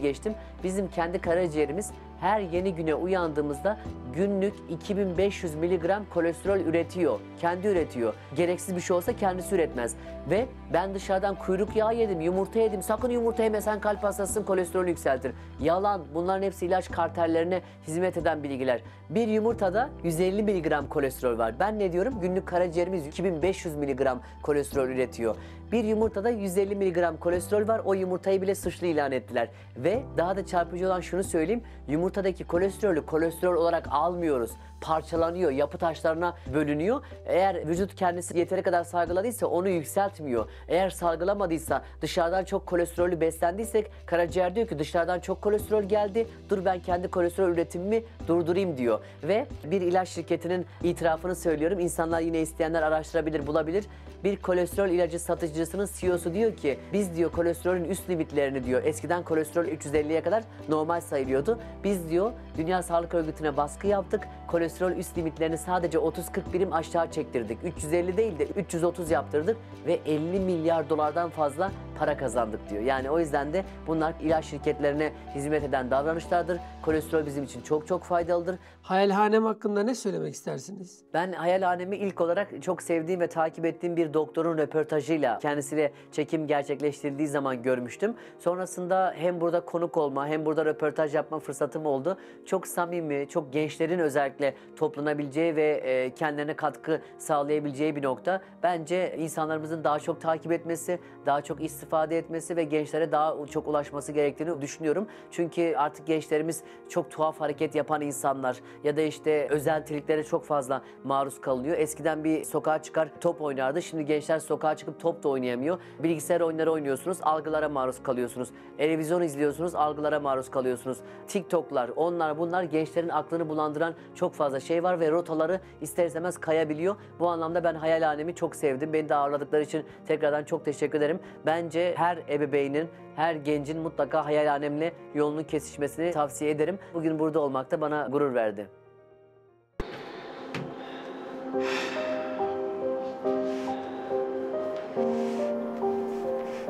geçtim. Bizim kendi karaciğerimiz her yeni güne uyandığımızda günlük 2500 miligram kolesterol üretiyor. Kendi üretiyor. Gereksiz bir şey olsa kendisi üretmez. Ve ben dışarıdan kuyruk yağı yedim, yumurta yedim. Sakın yumurta yeme, sen kalp hastasısın, kolesterolü yükseltir. Yalan. Bunların hepsi ilaç kartellerine hizmet eden bilgiler. Bir yumurtada 150 miligram kolesterol var. Ben ne diyorum? Günlük karaciğerimiz 2500 miligram kolesterol üretiyor. Bir yumurtada 150 miligram kolesterol var. O yumurtayı bile suçlu ilan ettiler. Ve daha da çarpıcı olan şunu söyleyeyim. Yumurtadaki kolesterolü kolesterol olarak almıyoruz. Parçalanıyor, yapı taşlarına bölünüyor. Eğer vücut kendisi yeteri kadar salgıladıysa onu yükseltmiyor. Eğer salgılamadıysa, dışarıdan çok kolesterolü beslendiysek, karaciğer diyor ki dışarıdan çok kolesterol geldi. Dur ben kendi kolesterol üretimimi durdurayım diyor. Ve bir ilaç şirketinin itirafını söylüyorum. İnsanlar, yine isteyenler araştırabilir, bulabilir. Bir kolesterol ilacı satıcısının CEO'su diyor ki biz diyor kolesterolün üst limitlerini diyor. Eskiden kolesterol 350'ye kadar normal sayılıyordu. Biz diyor Dünya Sağlık Örgütü'ne baskı yaptık. Kolesterol üst limitlerini sadece 30-40 birim aşağı çektirdik. 350 değil de 330 yaptırdık ve 50 milyar dolardan fazla para kazandık diyor. Yani o yüzden de bunlar ilaç şirketlerine hizmet eden davranışlardır. Kolesterol bizim için çok faydalıdır. Hayalhanem hakkında ne söylemek istersiniz? Ben hayalhanemi ilk olarak çok sevdiğim ve takip ettiğim bir doktorun röportajıyla, kendisiyle çekim gerçekleştirildiği zaman görmüştüm. Sonrasında hem burada konuk olma hem burada röportaj yapma fırsatım oldu. Çok samimi, çok gençlerin özellikle toplanabileceği ve kendilerine katkı sağlayabileceği bir nokta. Bence insanlarımızın daha çok takip etmesi, daha çok istifade etmesi ve gençlere daha çok ulaşması gerektiğini düşünüyorum. Çünkü artık gençlerimiz çok tuhaf hareket yapan insanlar ya da işte özentiliklere çok fazla maruz kalıyor. Eskiden bir sokağa çıkar top oynardı. Şimdi gençler sokağa çıkıp top da oynayamıyor. Bilgisayar oyunları oynuyorsunuz, algılara maruz kalıyorsunuz. Televizyon izliyorsunuz, algılara maruz kalıyorsunuz. TikTok'lar, onlar bunlar, gençlerin aklını bulandıran çok fazla şey var ve rotaları ister istemez kayabiliyor. Bu anlamda ben hayalhanemi çok sevdim. Beni de ağırladıkları için tekrardan çok teşekkür ederim. Bence her ebeveynin, her gencin mutlaka hayalhanemle yolunun kesişmesini tavsiye ederim. Bugün burada olmak da bana gurur verdi.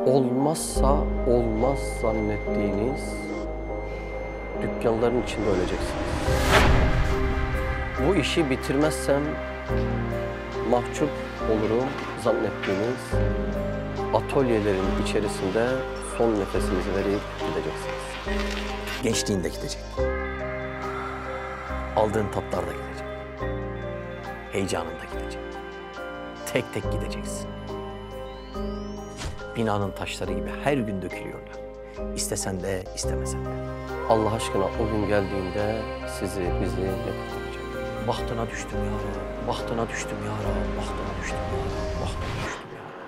Olmazsa olmaz zannettiğiniz dükkanların içinde öleceksiniz. Bu işi bitirmezsem mahcup olurum zannettiğiniz atölyelerin içerisinde son nefesinizi verip gideceksiniz. Gençliğinde gidecek. Aldığın tatlar da gidecek. Heyecanın da gidecek. Tek tek gideceksin. Binanın taşları gibi her gün dökülüyorlar. İstesen de istemesen de. Allah aşkına o gün geldiğinde sizi, bizi ne kurtaracak? Bahtına düştüm ya Rab, bahtına düştüm ya Rab, bahtına düştüm ya Rab, bahtına düştüm ya Rab.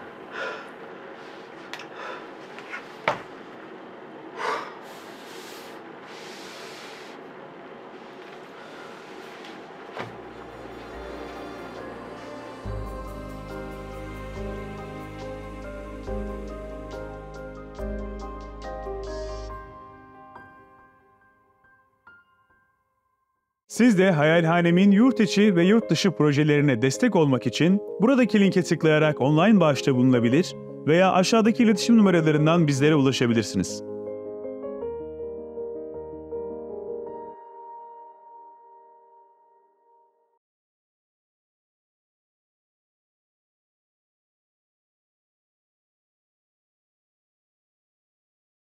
Siz de Hayalhanem'in yurt içi ve yurt dışı projelerine destek olmak için buradaki linke tıklayarak online bağışta bulunabilir veya aşağıdaki iletişim numaralarından bizlere ulaşabilirsiniz.